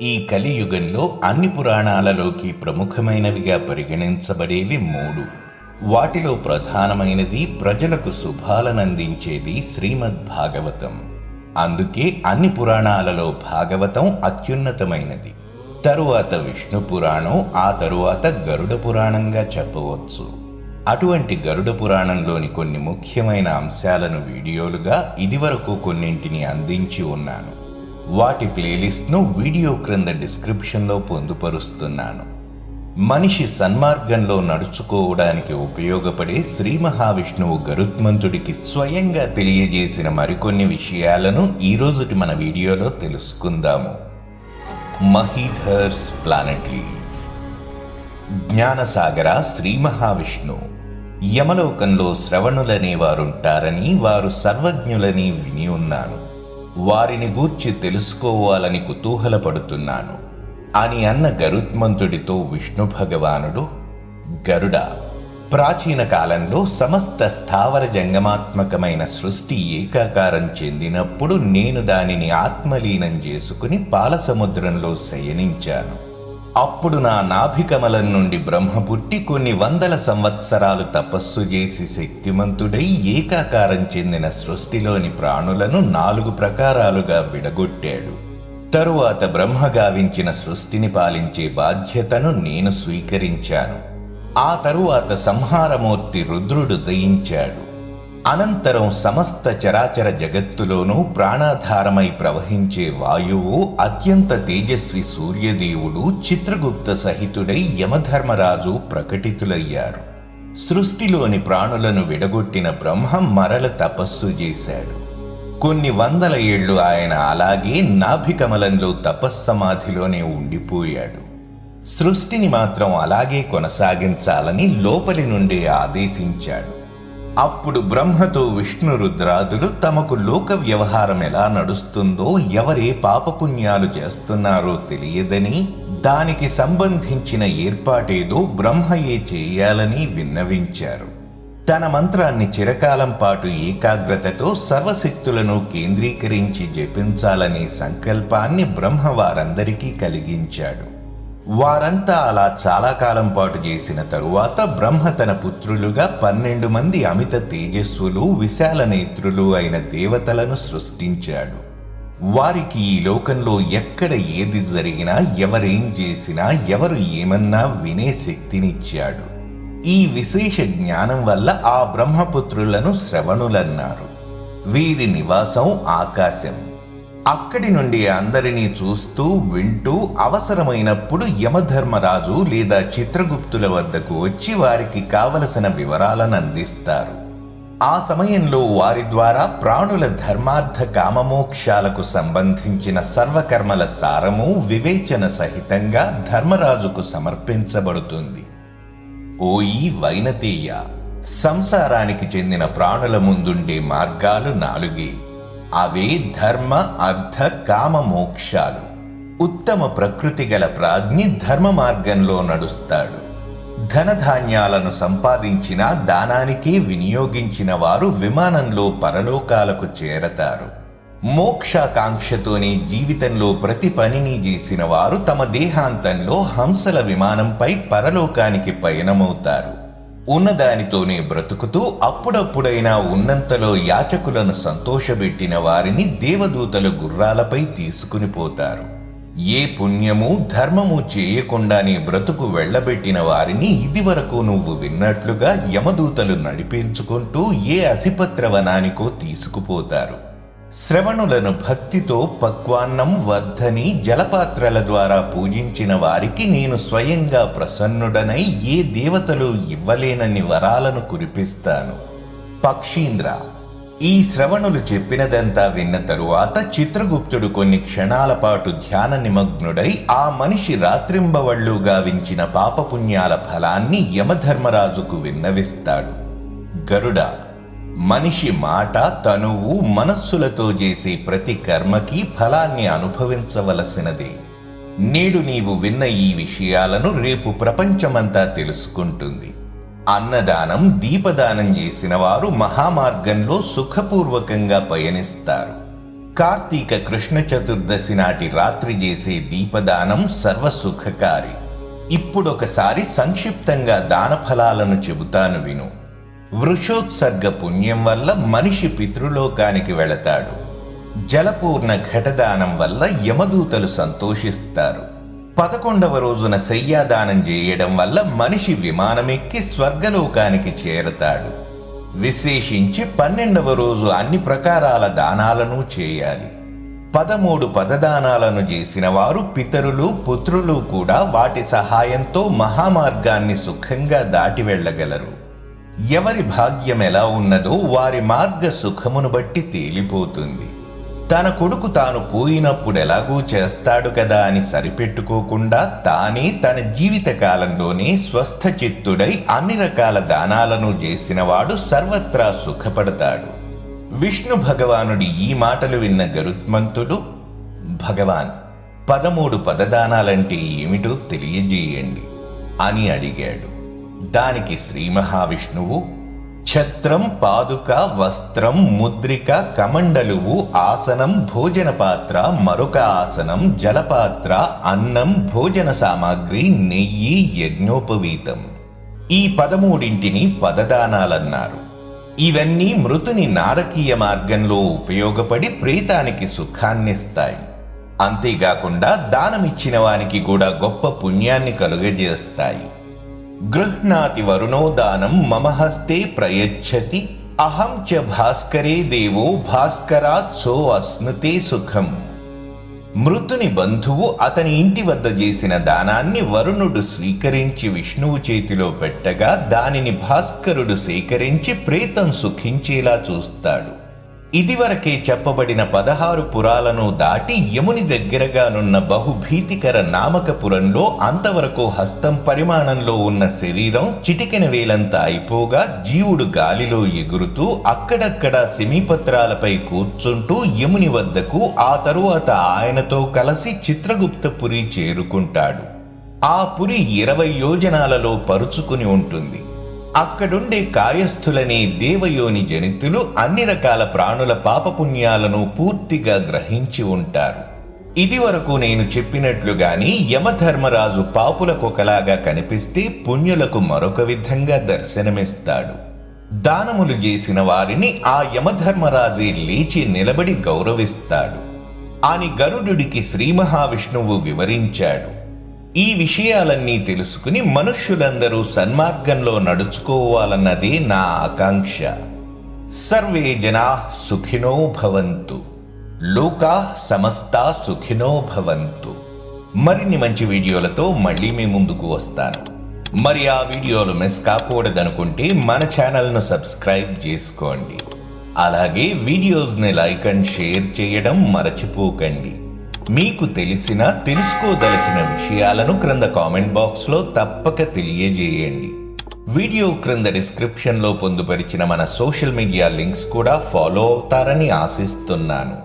ఈ కలియుగంలో అన్ని పురాణాలలోకి ప్రముఖమైనవిగా పరిగణించబడేవి మూడు. వాటిలో ప్రధానమైనది ప్రజలకు శుభాలనందించేది శ్రీమద్ భాగవతం. అందుకే అన్ని పురాణాలలో భాగవతం అత్యున్నతమైనది. తరువాత విష్ణు పురాణం, ఆ తరువాత గరుడ పురాణంగా చెప్పవచ్చు. అటువంటి గరుడ పురాణంలోని కొన్ని ముఖ్యమైన అంశాలను వీడియోలుగా ఇదివరకు కొన్నింటిని అందించి ఉన్నాను. వాటి ప్లేలిస్ట్ను వీడియో క్రింద డిస్క్రిప్షన్లో పొందుపరుస్తున్నాను. మనిషి సన్మార్గంలో నడుచుకోవడానికి ఉపయోగపడే శ్రీ మహావిష్ణువు గరుత్మంతుడికి స్వయంగా తెలియజేసిన మరికొన్ని విషయాలను ఈరోజుటి మన వీడియోలో తెలుసుకుందాము. మహీధర్స్ ప్లానెట్ లీవ్. జ్ఞానసాగర శ్రీ మహావిష్ణు యమలోకంలో శ్రవణులనే వారుంటారని, వారు సర్వజ్ఞులని విని ఉన్నాను. వారిని గూర్చి తెలుసుకోవాలని కుతూహలపడుతున్నాను అని అన్న గరుత్మంతుడితో విష్ణు భగవానుడు, గరుడ, ప్రాచీన కాలంలో సమస్త స్థావర జంగమాత్మకమైన సృష్టి ఏకాకారం చెందినప్పుడు నేను దానిని ఆత్మలీనం చేసుకుని పాలసముద్రంలో శయనించాను. అప్పుడు నా నాభికమలం నుండి బ్రహ్మ పుట్టి కొన్ని వందల సంవత్సరాలు తపస్సు చేసి శక్తిమంతుడై ఏకాకారం చెందిన సృష్టిలోని ప్రాణులను 4 ప్రకారాలుగా విడగొట్టాడు. తరువాత బ్రహ్మ గావించిన సృష్టిని పాలించే బాధ్యతను నేను స్వీకరించాను. ఆ తరువాత సంహారమూర్తి రుద్రుడు దయించాడు. అనంతరం సమస్త చరాచర జగత్తులోనూ ప్రాణాధారమై ప్రవహించే వాయువు, అత్యంత తేజస్వి సూర్యదేవుడు, చిత్రగుప్త సహితుడై యమధర్మరాజు ప్రకటితులయ్యారు. సృష్టిలోని ప్రాణులను విడగొట్టిన బ్రహ్మ మరల తపస్సు చేశాడు. కొన్ని వందల ఏళ్లు ఆయన అలాగే నాభికమలంలో తపస్సమాధిలోనే ఉండిపోయాడు. సృష్టిని మాత్రం అలాగే కొనసాగించాలని లోపలి నుండే ఆదేశించాడు. అప్పుడు బ్రహ్మతో విష్ణు రుద్రాదులు తమకు లోక వ్యవహారం ఎలా నడుస్తుందో, ఎవరే పాపపుణ్యాలు చేస్తున్నారో తెలియదని, దానికి సంబంధించిన ఏర్పాటేదో బ్రహ్మయే చేయాలని విన్నవించారు. తన మంత్రాన్ని చిరకాలం పాటు ఏకాగ్రతతో సర్వశక్తులను కేంద్రీకరించి జపించాలనే సంకల్పాన్ని బ్రహ్మ వారందరికీ కలిగించాడు. వారంతా అలా చాలా కాలం పాటు చేసిన తరువాత బ్రహ్మ తన పుత్రులుగా 12 మంది అమిత తేజస్సులు, విశాల నేత్రులు అయిన దేవతలను సృష్టించాడు. వారికి ఈ లోకంలో ఎక్కడ ఏది జరిగినా, ఎవరేం చేసినా, ఎవరు ఏమన్నా వినే శక్తినిచ్చాడు. ఈ విశేష జ్ఞానం వల్ల ఆ బ్రహ్మపుత్రులను శ్రవణులన్నారు. వీరి నివాసం ఆకాశం. అక్కడి నుండి అందరినీ చూస్తూ వింటూ అవసరమైనప్పుడు యమధర్మరాజు లేదా చిత్రగుప్తుల వద్దకు వచ్చి వారికి కావలసిన వివరాలను అందిస్తారు. ఆ సమయంలో వారి ద్వారా ప్రాణుల ధర్మార్థ కామమోక్షాలకు సంబంధించిన సర్వకర్మల సారము వివేచన సహితంగా ధర్మరాజుకు సమర్పించబడుతుంది. ఓయి వైనతేయ, సంసారానికి చెందిన ప్రాణుల ముందుండే మార్గాలు 4. అవే ధర్మ, అర్థ, కామ మోక్షాలు. ఉత్తమ ప్రకృతి గల ప్రాజ్ఞి ధర్మ మార్గంలో నడుస్తాడు. ధనధాన్యాలను సంపాదించిన, దానానికే వినియోగించిన వారు విమానంలో పరలోకాలకు చేరతారు. మోక్షాకాంక్షతోనే జీవితంలో ప్రతి పనిని చేసిన వారు తమ దేహాంతంలో హంసల విమానంపై పరలోకానికి పయనమవుతారు. ఉన్నదానితోనే బ్రతుకుతూ అప్పుడప్పుడైనా ఉన్నంతలో యాచకులను సంతోషపెట్టిన వారిని దేవదూతలు గుర్రాలపై తీసుకుని పోతారు. ఏ పుణ్యము ధర్మము చేయకుండానే బ్రతుకు వెళ్లబెట్టిన వారిని ఇదివరకు నువ్వు విన్నట్లుగా యమదూతలు నడిపించుకుంటూ ఏ అసిపత్రవనానికో తీసుకుపోతారు. శ్రవణులను భక్తితో పక్వాన్నం, వర్ధని, జలపాత్రల ద్వారా పూజించిన వారికి నేను స్వయంగా ప్రసన్నుడనై ఏ దేవతలు ఇవ్వలేనన్ని వరాలను కురిపిస్తాను. పక్షీంద్ర, ఈ శ్రవణులు చెప్పినదంతా విన్న తరువాత చిత్రగుప్తుడు కొన్ని క్షణాల పాటు ధ్యాన నిమగ్నుడై ఆ మనిషి రాత్రింబవళ్లు గావించిన పాపపుణ్యాల ఫలాన్ని యమధర్మరాజుకు విన్నవిస్తాడు. గరుడ, మనిషి మాట, తనువు, మనస్సులతో చేసే ప్రతి కర్మకి ఫలాన్ని అనుభవించవలసినదే. నేడు నీవు విన్న ఈ విషయాలను రేపు ప్రపంచమంతా తెలుసుకుంటుంది. అన్నదానం, దీపదానం చేసిన వారు మహామార్గంలో సుఖపూర్వకంగా పయనిస్తారు. కార్తీక కృష్ణ చతుర్దశి నాటి రాత్రి చేసే దీపదానం సర్వసుఖకారి. ఇప్పుడొకసారి సంక్షిప్తంగా దాన ఫలాలను చెబుతాను విను. వృషోత్సర్గ పుణ్యం వల్ల మనిషి పితృలోకానికి వెళతాడు. జలపూర్ణ ఘటదానం వల్ల యమదూతలు సంతోషిస్తారు. 11వ రోజున శయ్యాదానం చేయడం వల్ల మనిషి విమానమెక్కి స్వర్గలోకానికి చేరతాడు. విశేషించి 12వ రోజు అన్ని ప్రకారాల దానాలను చేయాలి. 13 పదదానాలను చేసిన వారు పితరులు పుత్రులు కూడా వాటి సహాయంతో మహామార్గాన్ని సుఖంగా దాటి వెళ్ళగలరు. ఎవరి భాగ్యం ఎలా ఉన్నదో వారి మార్గ సుఖమును బట్టి తేలిపోతుంది. తన కొడుకు తాను పోయినప్పుడు ఎలాగూ చేస్తాడు కదా అని సరిపెట్టుకోకుండా తానే తన జీవిత కాలంలోనే స్వస్థ చిత్తుడై అన్ని రకాల దానాలను చేసినవాడు సర్వత్రా సుఖపడతాడు. విష్ణు భగవానుడి ఈ మాటలు విన్న గరుత్మంతుడు, భగవాన్ 13 పదదానాలంటే ఏమిటో తెలియజేయండి అని అడిగాడు. దానికి శ్రీ మహావిష్ణువు, ఛత్రం, పాదుక, వస్త్రం, ముద్రిక, కమండలువు, ఆసనం, భోజన పాత్ర, మరొక ఆసనం, జలపాత్ర, అన్నం, భోజన సామాగ్రి, నెయ్యి, యజ్ఞోపవీతం, ఈ 13ంటిని పదదానాలన్నారు. ఇవన్నీ మృతుని నారకీయ మార్గంలో ఉపయోగపడి ప్రేతానికి సుఖాన్నిస్తాయి. అంతేకాకుండా దానమిచ్చిన వానికి కూడా గొప్ప పుణ్యాన్ని కలుగజేస్తాయి. గృహ్ణాతి వరుణో దానం మమ హస్తే ప్రయచ్చతి అహం చ భాస్కరే దేవో భాస్కరాత్ సో అస్నుతే సుఖం. మృతుని బంధువు అతని ఇంటి వద్ద చేసిన దానాన్ని వరుణుడు స్వీకరించి విష్ణువు చేతిలో పెట్టగా దానిని భాస్కరుడు సేకరించి ప్రేతం సుఖించేలా చూస్తాడు. ఇదివరకే చెప్పబడిన 16 పురాలను దాటి యముని దగ్గరగానున్న బహుభీతికర నామకపురంలో అంతవరకు హస్తం పరిమాణంలో ఉన్న శరీరం చిటికెన వేలంత అయిపోగా జీవుడు గాలిలో ఎగురుతూ అక్కడక్కడ సిమీపత్రాలపై కూర్చుంటూ యముని వద్దకు, ఆ తరువాత ఆయనతో కలిసి చిత్రగుప్తపురి చేరుకుంటాడు. ఆ పురి 20 యోజనాలలో పరుచుకుని ఉంటుంది. అక్కడుండే కాయస్థులనే దేవయోని జనితులు అన్ని రకాల ప్రాణుల పాపపుణ్యాలను పూర్తిగా గ్రహించి ఉంటారు. ఇదివరకు నేను చెప్పినట్లుగాని యమధర్మరాజు పాపులకొకలాగా కనిపిస్తే పుణ్యులకు మరొక విధంగా దర్శనమిస్తాడు. దానములు చేసిన వారిని ఆ యమధర్మరాజే లేచి నిలబడి గౌరవిస్తాడు అని గరుడుడికి శ్రీ మహావిష్ణువు వివరించాడు. ఈ విషయాలన్నీ తెలుసుకుని మనుష్యులందరూ సన్మార్గంలో నడుచుకోవాలన్నదే నా ఆకాంక్ష. సర్వే జనా సుఖినో భవంతు, లోకా సమస్తా సుఖినో భవంతు. మరిన్ని మంచి వీడియోలతో మళ్ళీ మీ ముందుకు వస్తాను. మరి ఆ వీడియోలు మిస్ కాకూడదనుకుంటే మన ఛానల్ను సబ్స్క్రైబ్ చేసుకోండి. అలాగే వీడియోస్ని లైక్ అండ్ షేర్ చేయడం మరచిపోకండి. మీకు తెలుసుకోదలిచిన విషయాలను క్రింద కామెంట్ బాక్స్లో తప్పక తెలియజేయండి. వీడియో క్రింద డిస్క్రిప్షన్లో పొందుపరిచిన మన సోషల్ మీడియా లింక్స్ కూడా ఫాలో అవుతారని ఆశిస్తున్నాను.